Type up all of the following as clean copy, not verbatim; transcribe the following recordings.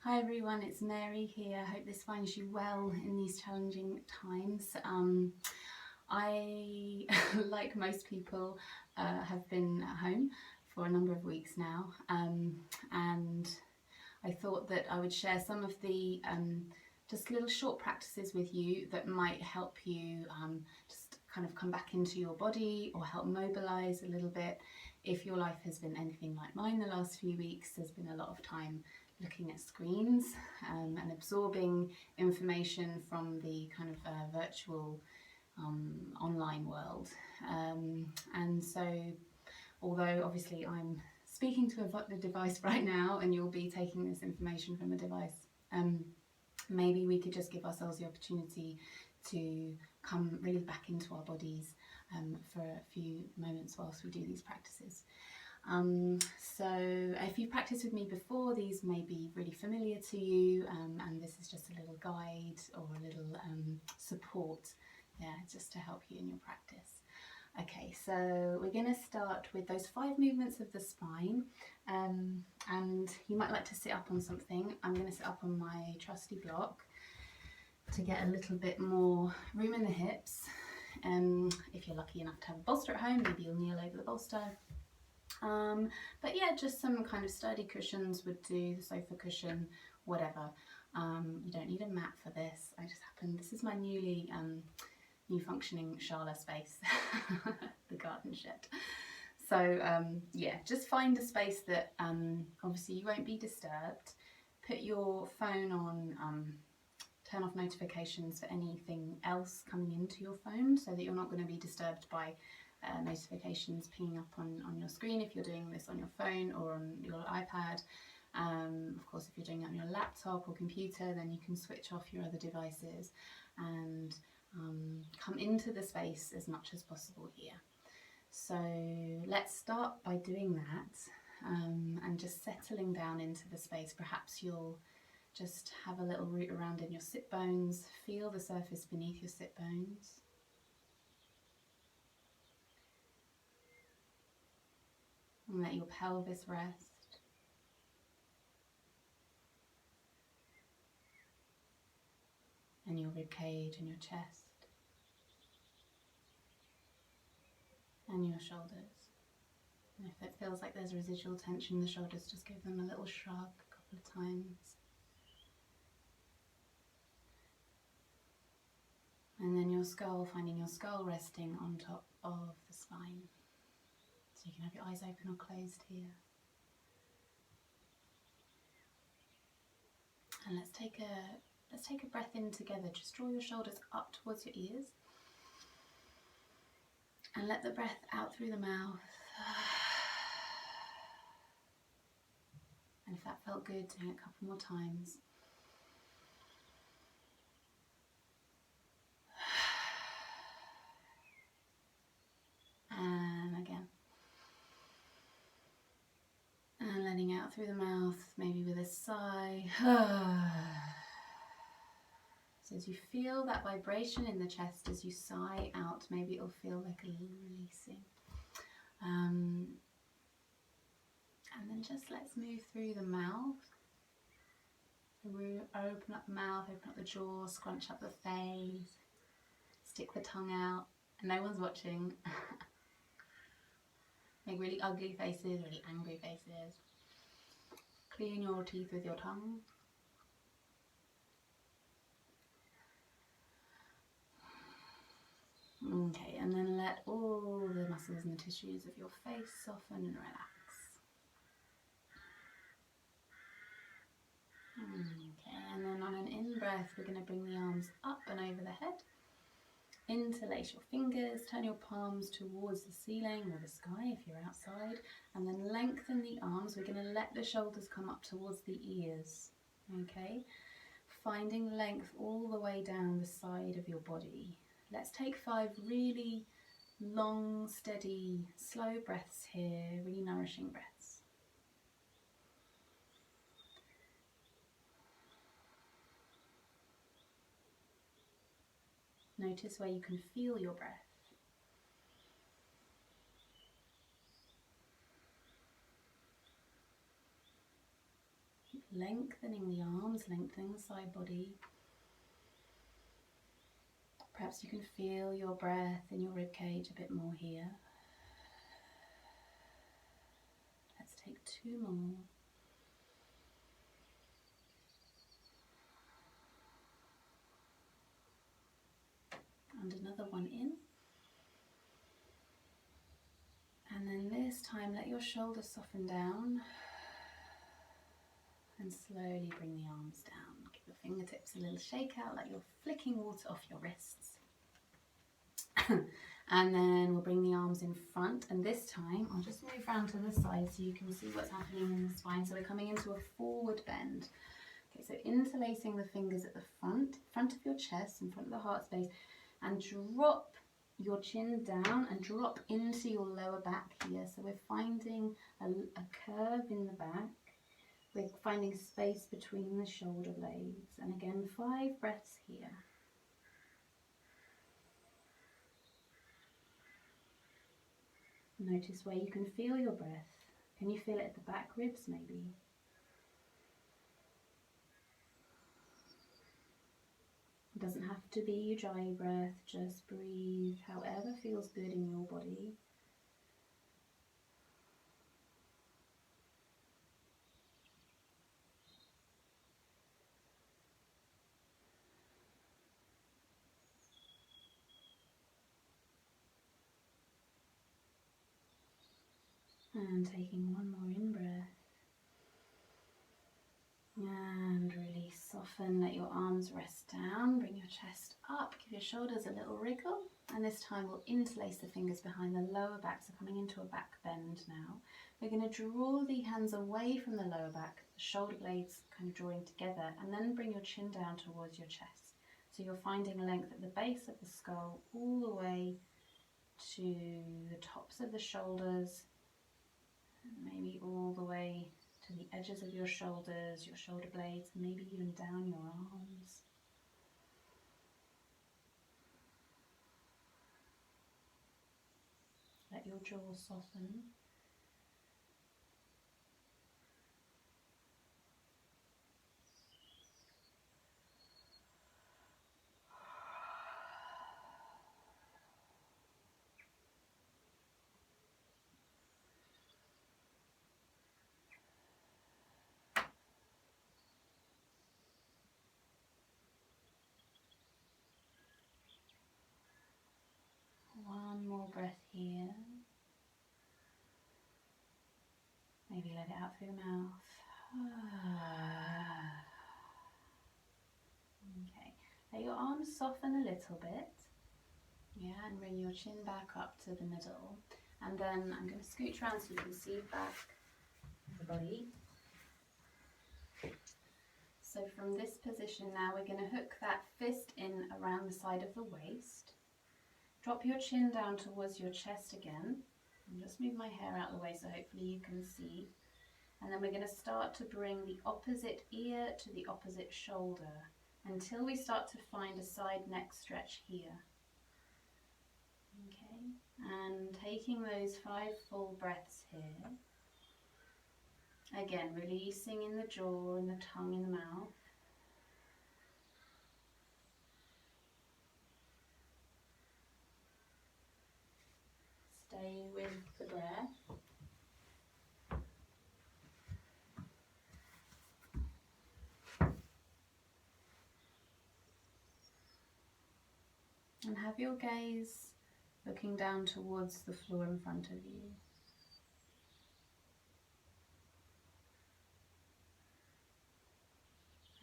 Hi everyone, it's Mary here. I hope this finds you well in these challenging times. I, like most people, have been at home for a number of weeks now, and I thought that I would share some of the just little short practices with you that might help you just kind of come back into your body or help mobilize a little bit. If your life has been anything like mine the last few weeks, there's been a lot of time looking at screens and absorbing information from the kind of virtual online world. And so, although obviously I'm speaking to a device right now and you'll be taking this information from a device, maybe we could just give ourselves the opportunity to come really back into our bodies for a few moments whilst we do these practices. So if you've practiced with me before, these may be really familiar to you, and this is just a little guide or a little support, just to help you in your practice. Okay, so we're going to start with those 5 movements of the spine, and you might like to sit up on something. I'm going to sit up on my trusty block to get a little bit more room in the hips. If you're lucky enough to have a bolster at home, maybe you'll kneel over the bolster. But yeah, just some kind of sturdy cushions would do, the sofa cushion, whatever. You don't need a mat for this. This is my new functioning Shala space, the garden shed. So yeah, just find a space that obviously you won't be disturbed. Put your phone on, turn off notifications for anything else coming into your phone so that you're not going to be disturbed by notifications pinging up on your screen if you're doing this on your phone or on your iPad. Of course, if you're doing it on your laptop or computer, then you can switch off your other devices and come into the space as much as possible here. So let's start by doing that and just settling down into the space. Perhaps you'll just have a little root around in your sit bones, feel the surface beneath your sit bones. And let your pelvis rest. And your rib cage and your chest. And your shoulders. And if it feels like there's residual tension in the shoulders, just give them a little shrug a couple of times. And then your skull, finding your skull resting on top of the spine. So you can have your eyes open or closed here. And let's take a breath in together. Just draw your shoulders up towards your ears. And let the breath out through the mouth. And if that felt good, doing it a couple more times. And again. And letting out through the mouth, maybe with a sigh. So as you feel that vibration in the chest as you sigh out, maybe it'll feel like a little releasing. And then just let's move through the mouth. Open up the mouth, open up the jaw, scrunch up the face, stick the tongue out, and no one's watching. Make really ugly faces, really angry faces. Clean your teeth with your tongue. Okay, and then let all the muscles and the tissues of your face soften and relax. Okay, and then on an in-breath, we're going to bring the arms up and over the head. Interlace your fingers, turn your palms towards the ceiling or the sky if you're outside, and then lengthen the arms. We're going to let the shoulders come up towards the ears, okay? Finding length all the way down the side of your body. Let's take 5 really long, steady, slow breaths here, really nourishing breaths. Notice where you can feel your breath. lengthening the arms, lengthening the side body. Perhaps you can feel your breath in your rib cage a bit more here. Let's take 2 more. And another one in. And then this time let your shoulders soften down and slowly bring the arms down. Give your fingertips a little shake out like you're flicking water off your wrists. And then we'll bring the arms in front, and this time I'll just move round to the side so you can see what's happening in the spine. So we're coming into a forward bend. Okay, so interlacing the fingers at the front of your chest, in front of the heart space, and drop your chin down and drop into your lower back here. So we're finding a curve in the back. We're finding space between the shoulder blades. And again, 5 breaths here. Notice where you can feel your breath. Can you feel it at the back ribs maybe? It doesn't have to be dry breath, just breathe however feels good in your body. And taking one more in breath. And release, soften, let your arms rest down, bring your chest up, give your shoulders a little wriggle, and this time we'll interlace the fingers behind the lower back, so coming into a back bend now. We're going to draw the hands away from the lower back, the shoulder blades kind of drawing together, and then bring your chin down towards your chest. So you're finding length at the base of the skull all the way to the tops of the shoulders, and maybe all the way to the edges of your shoulders, your shoulder blades, maybe even down your arms. Let your jaw soften. One more breath here. Maybe let it out through the mouth. Okay, let your arms soften a little bit. Yeah, and bring your chin back up to the middle. And then I'm going to scooch around so you can see back the body. So from this position now, we're going to hook that fist in around the side of the waist. Drop your chin down towards your chest again. And just move my hair out of the way so hopefully you can see. And then we're going to start to bring the opposite ear to the opposite shoulder until we start to find a side neck stretch here. Okay, and taking those 5 full breaths here. Again, releasing in the jaw and the tongue in the mouth. Stay with the breath. And have your gaze looking down towards the floor in front of you.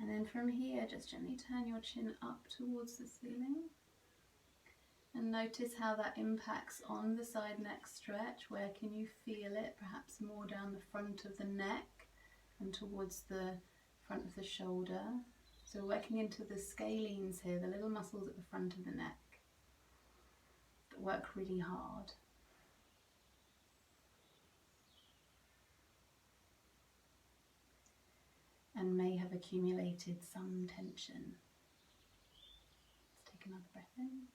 And then from here, just gently turn your chin up towards the ceiling. And notice how that impacts on the side neck stretch. Where can you feel it? Perhaps more down the front of the neck and towards the front of the shoulder. So working into the scalenes here, the little muscles at the front of the neck that work really hard. And may have accumulated some tension. Let's take another breath in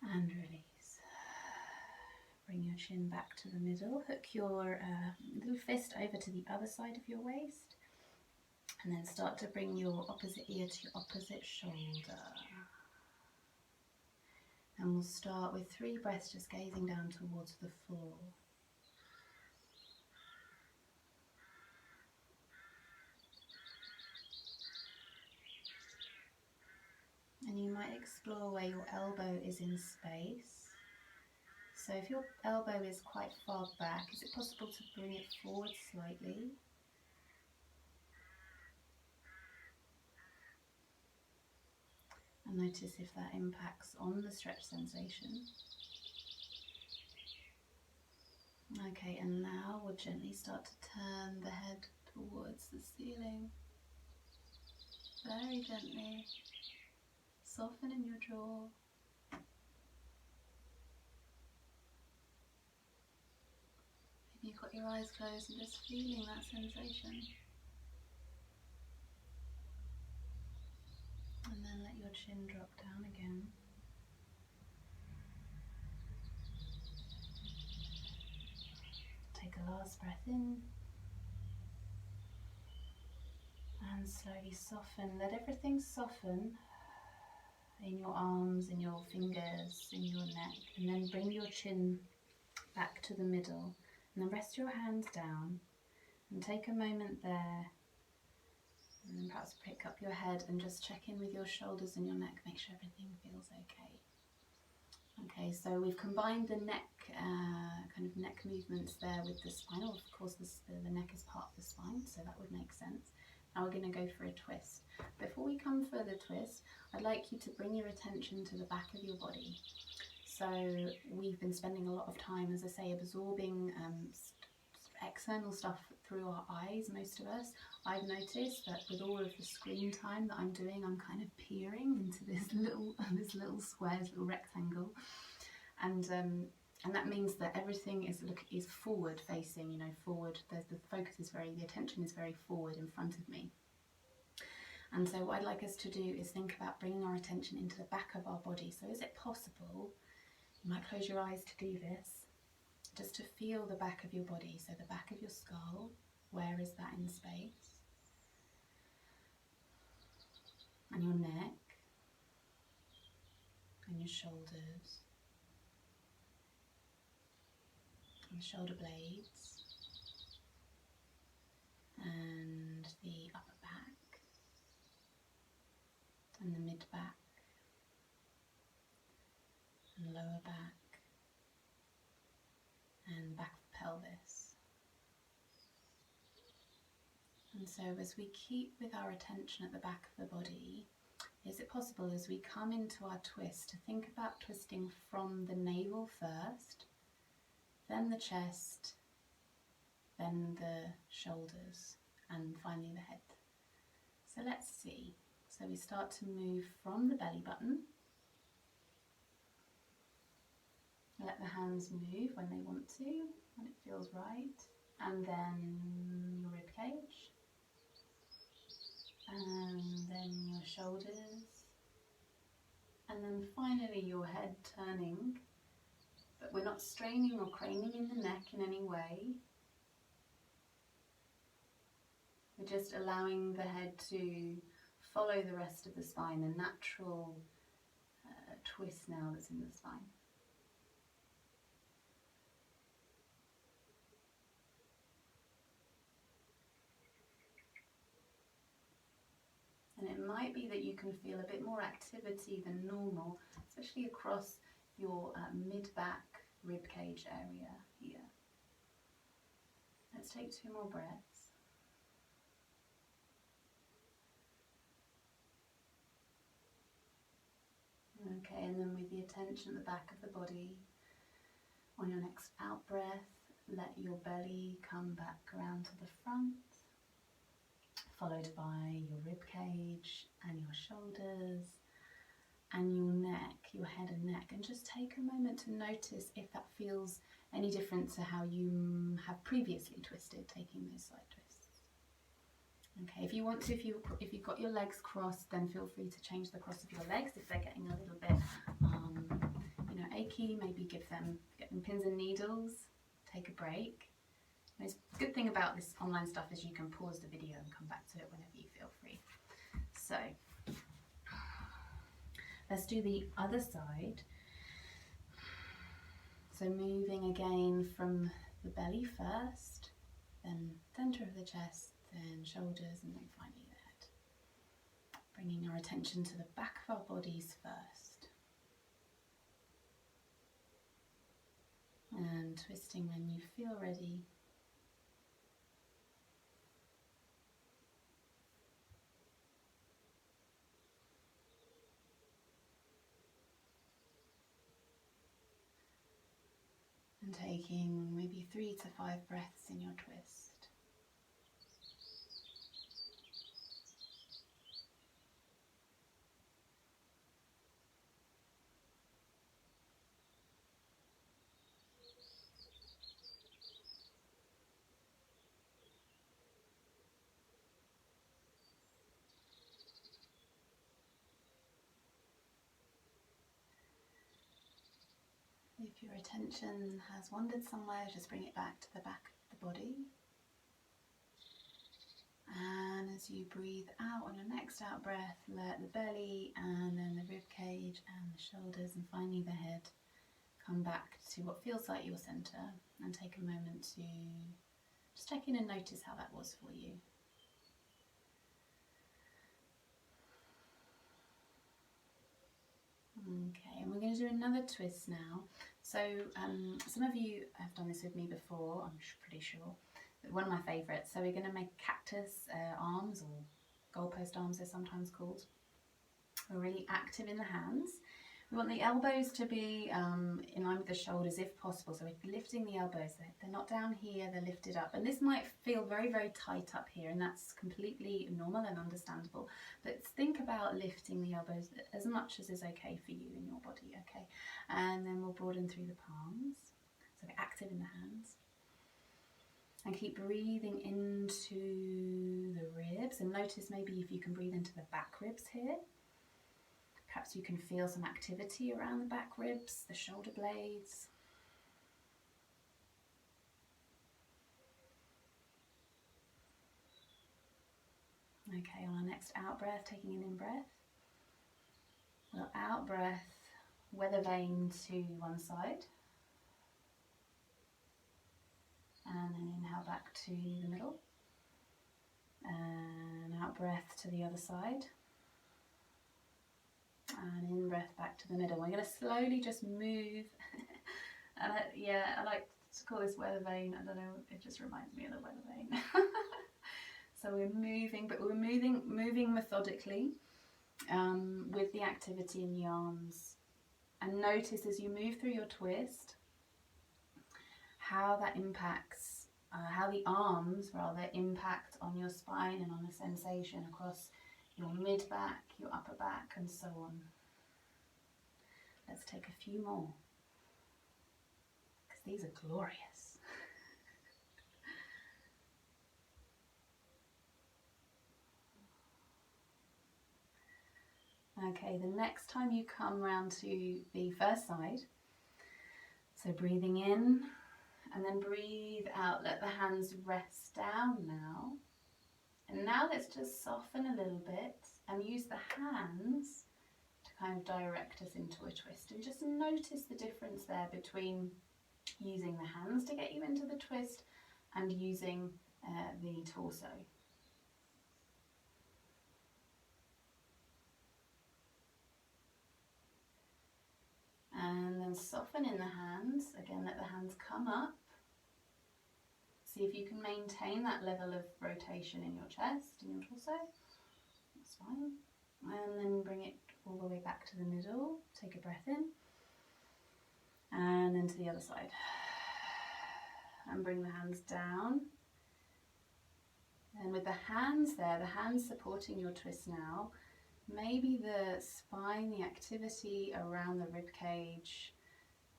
and release. Bring your chin back to the middle. Hook your little fist over to the other side of your waist. And then start to bring your opposite ear to your opposite shoulder. And we'll start with 3 breaths, just gazing down towards the floor. And you might explore where your elbow is in space. So if your elbow is quite far back, is it possible to bring it forward slightly? And notice if that impacts on the stretch sensation. Okay, and now we'll gently start to turn the head towards the ceiling. Very gently. Soften in your jaw. Maybe you've got your eyes closed and just feeling that sensation. And then let your chin drop down again. Take a last breath in. And slowly soften. Let everything soften in your arms, in your fingers, in your neck. And then bring your chin back to the middle. And then rest your hands down. And take a moment there. And then perhaps pick up your head and just check in with your shoulders and your neck. Make sure everything feels okay. Okay, so we've combined the neck, kind of neck movements there with the spinal. Of course, the neck is part of the spine, so that would make sense. Now we're going to go for a twist. Before we come for the twist, I'd like you to bring your attention to the back of your body. So we've been spending a lot of time, as I say, absorbing external stuff through our eyes, most of us. I've noticed that with all of the screen time that I'm doing, I'm kind of peering into this little square, this little rectangle, and that means that everything is forward facing, you know, forward. The focus is the attention is very forward in front of me. And so what I'd like us to do is think about bringing our attention into the back of our body. So is it possible, you might close your eyes to do this, just to feel the back of your body, so the back of your skull, where is that in space? And your neck, and your shoulders, and the shoulder blades, and the upper back, and the mid back, and lower back, and back of the pelvis. And so as we keep with our attention at the back of the body, is it possible as we come into our twist to think about twisting from the navel first, then the chest, then the shoulders, and finally the head. So let's see. So we start to move from the belly button. Let the hands move when they want to, when it feels right. And then your rib cage. And then your shoulders. And then finally your head turning. But we're not straining or craning in the neck in any way. We're just allowing the head to follow the rest of the spine, the natural twist now that's in the spine. And it might be that you can feel a bit more activity than normal, especially across your mid-back rib cage area here. Let's take 2 more breaths. Okay, and then with the attention at the back of the body, on your next out breath, let your belly come back around to the front, followed by your rib cage and your shoulders and your neck, your head and neck, and just take a moment to notice if that feels any different to how you have previously twisted, taking those side twists. Okay, if you want to, if you've got your legs crossed, then feel free to change the cross of your legs if they're getting a little bit, achy, maybe get them pins and needles, take a break. The good thing about this online stuff is you can pause the video and come back to it whenever you feel free. So let's do the other side. So moving again from the belly first, then centre of the chest, then shoulders, and then finally the head. Bringing our attention to the back of our bodies first. And twisting when you feel ready. And taking maybe 3 to 5 breaths in your twist. If your attention has wandered somewhere, just bring it back to the back of the body. And as you breathe out on your next out breath, let the belly and then the rib cage and the shoulders and finally the head come back to what feels like your centre, and take a moment to just check in and notice how that was for you. Okay, and we're going to do another twist now. So some of you have done this with me before, I'm pretty sure. But one of my favourites. So we're going to make cactus arms, or goalpost arms they're sometimes called. We're really active in the hands. We want the elbows to be in line with the shoulders if possible. So we're lifting the elbows. They're not down here, they're lifted up. And this might feel very, very tight up here, and that's completely normal and understandable. But think about lifting the elbows as much as is okay for you in your body, okay? And then we'll broaden through the palms. So we're active in the hands. And keep breathing into the ribs. And notice maybe if you can breathe into the back ribs here. Perhaps you can feel some activity around the back ribs, the shoulder blades. Okay, on our next out breath, taking an in breath. We'll out breath, weather vane to one side. And then inhale back to the middle. And out breath to the other side. And in breath back to the middle. We're going to slowly just move. And I like to call this weather vane. I don't know, it just reminds me of the weather vane. So we're moving, but we're moving methodically with the activity in the arms. And notice as you move through your twist how that impacts, how the arms rather impact on your spine and on the sensation across your mid back, your upper back, and so on. Let's take a few more, because these are glorious. Okay, the next time you come round to the first side, so breathing in and then breathe out, let the hands rest down now. And now let's just soften a little bit and use the hands to kind of direct us into a twist. And just notice the difference there between using the hands to get you into the twist and using the torso. And then soften in the hands. Again, let the hands come up. See if you can maintain that level of rotation in your chest, in your torso. That's fine. And then bring it all the way back to the middle. Take a breath in. And then to the other side. And bring the hands down. And with the hands there, the hands supporting your twist now, maybe the spine, the activity around the rib cage,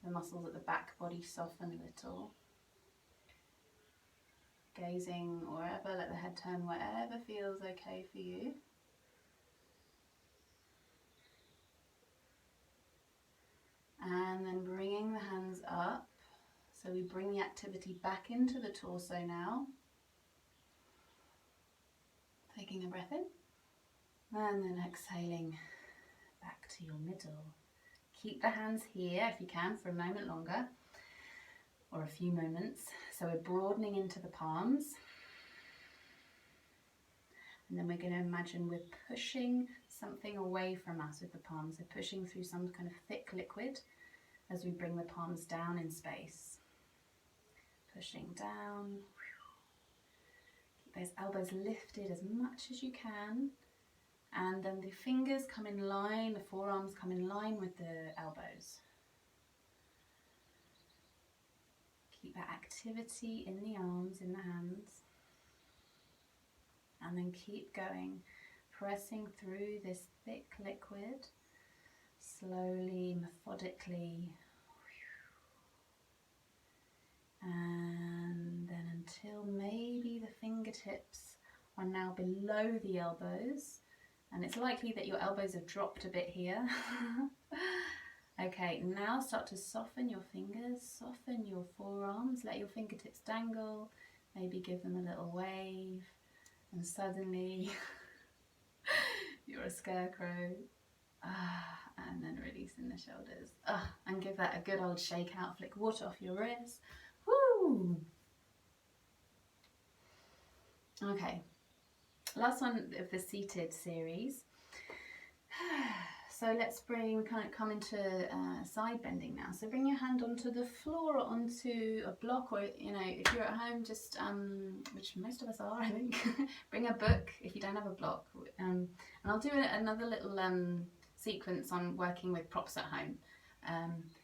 the muscles at the back body soften a little. Gazing wherever, let the head turn wherever feels okay for you. And then bringing the hands up. So we bring the activity back into the torso now. Taking a breath in. And then exhaling back to your middle. Keep the hands here if you can for a moment longer, or a few moments. So we're broadening into the palms. And then we're going to imagine we're pushing something away from us with the palms. So pushing through some kind of thick liquid as we bring the palms down in space. Pushing down. Keep those elbows lifted as much as you can. And then the fingers come in line, the forearms come in line with the elbows. Keep that activity in the arms, in the hands. And then keep going, pressing through this thick liquid, slowly, methodically. And then until maybe the fingertips are now below the elbows. And it's likely that your elbows have dropped a bit here. Okay, now start to soften your fingers, soften your forearms, let your fingertips dangle, maybe give them a little wave, and suddenly you're a scarecrow. And then releasing the shoulders. And give that a good old shake out, flick water off your wrist. Woo! Okay. Last one of the seated series. So let's we kind of come into side bending now. So bring your hand onto the floor or onto a block, or if you're at home, just which most of us are, I think. Bring a book if you don't have a block. And I'll do another little sequence on working with props at home,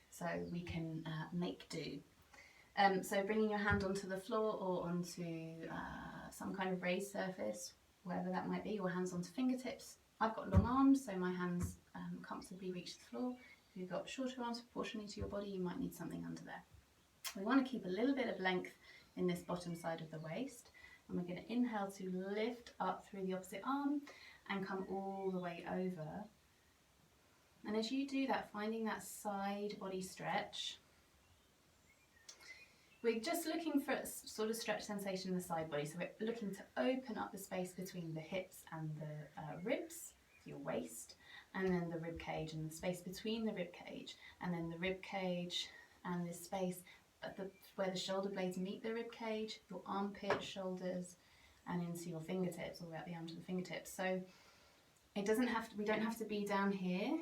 so we can make do. So bringing your hand onto the floor or onto some kind of raised surface, wherever that might be, your hands onto fingertips. I've got long arms, so my hands comfortably reach the floor. If you've got shorter arms proportionally to your body, you might need something under there. We want to keep a little bit of length in this bottom side of the waist, and we're going to inhale to lift up through the opposite arm and come all the way over. And as you do that, finding that side body stretch, we're just looking for a sort of stretch sensation in the side body. So we're looking to open up the space between the hips and the ribs, your waist, and then the rib cage, and the space between the rib cage, and then the rib cage and this space where the shoulder blades meet the rib cage, your armpit, shoulders, and into your fingertips, all the way up the arm to the fingertips. So it doesn't have to, we don't have to be down here.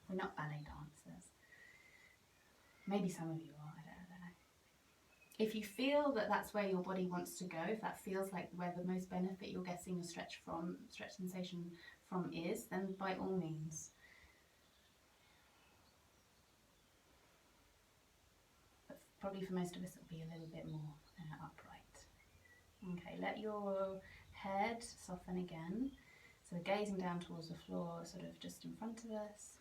We're not ballet dancers. Maybe some of you are, I don't know. If you feel that that's where your body wants to go, if that feels like where the most benefit you're getting your stretch sensation from is, then by all means. But probably for most of us it'll be a little bit more upright. Okay, let your head soften again. So we're gazing down towards the floor, sort of just in front of us.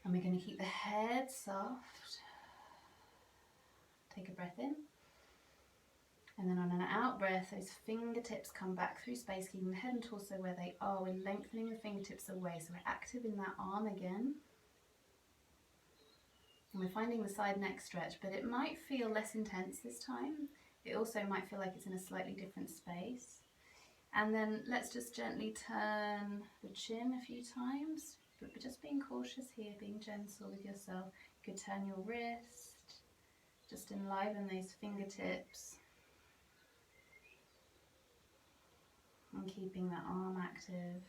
And we're going to keep the head soft. Take a breath in, and then on an out breath, those fingertips come back through space, keeping the head and torso where they are. We're lengthening the fingertips away, so we're active in that arm again. And we're finding the side neck stretch, but it might feel less intense this time. It also might feel like it's in a slightly different space. And then let's just gently turn the chin a few times, but just being cautious here, being gentle with yourself. You could turn your wrist. Just enliven those fingertips and keeping that arm active.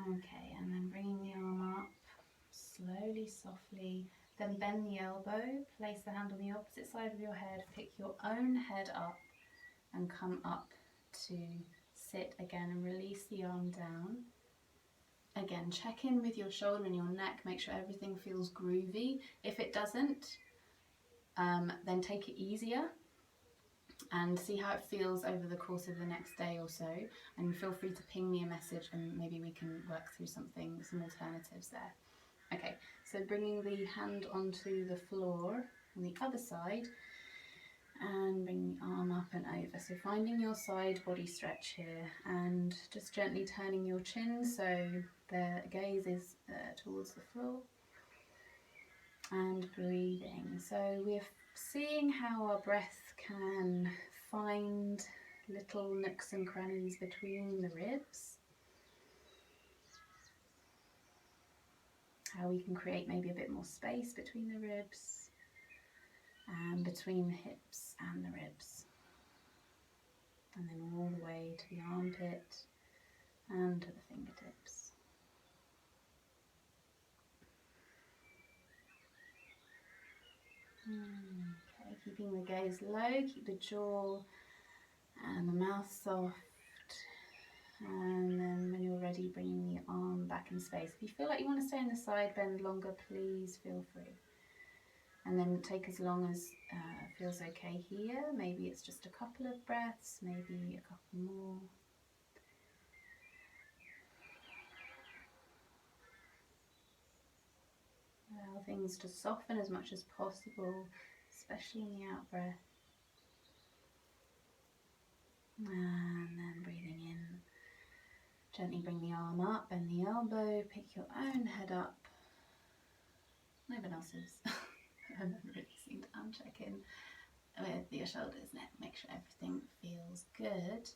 Okay, and then bringing the arm up, slowly, softly. Then bend the elbow, place the hand on the opposite side of your head, pick your own head up and come up to sit again and release the arm down. Again, check in with your shoulder and your neck, make sure everything feels groovy. If it doesn't, then take it easier and see how it feels over the course of the next day or so, and feel free to ping me a message and maybe we can work through some alternatives there. Okay, so bringing the hand onto the floor on the other side and bring the arm up and over. So finding your side body stretch here and just gently turning your chin so the gaze is towards the floor, and breathing. So we're seeing how our breath can find little nooks and crannies between the ribs, how we can create maybe a bit more space between the ribs and between the hips and the ribs, and then all the way to the armpit and to the fingertips. Okay, keeping the gaze low, keep the jaw and the mouth soft, and then when you're ready, bringing the arm back in space. If you feel like you want to stay in the side bend longer, please feel free. And then take as long as feels okay here. Maybe it's just a couple of breaths, maybe a couple more. Allow things to soften as much as possible, especially in the out breath. And then breathing in, gently bring the arm up, bend the elbow, pick your own head up. No one else's. And then releasing down, check in with your shoulders, neck, make sure everything feels good.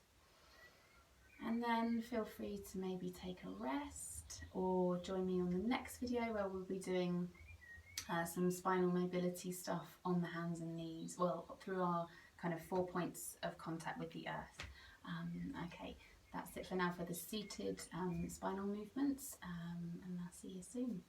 And then feel free to maybe take a rest or join me on the next video where we'll be doing some spinal mobility stuff on the hands and knees, well, through our kind of 4 points of contact with the earth. Okay, that's it for now for the seated spinal movements, and I'll see you soon.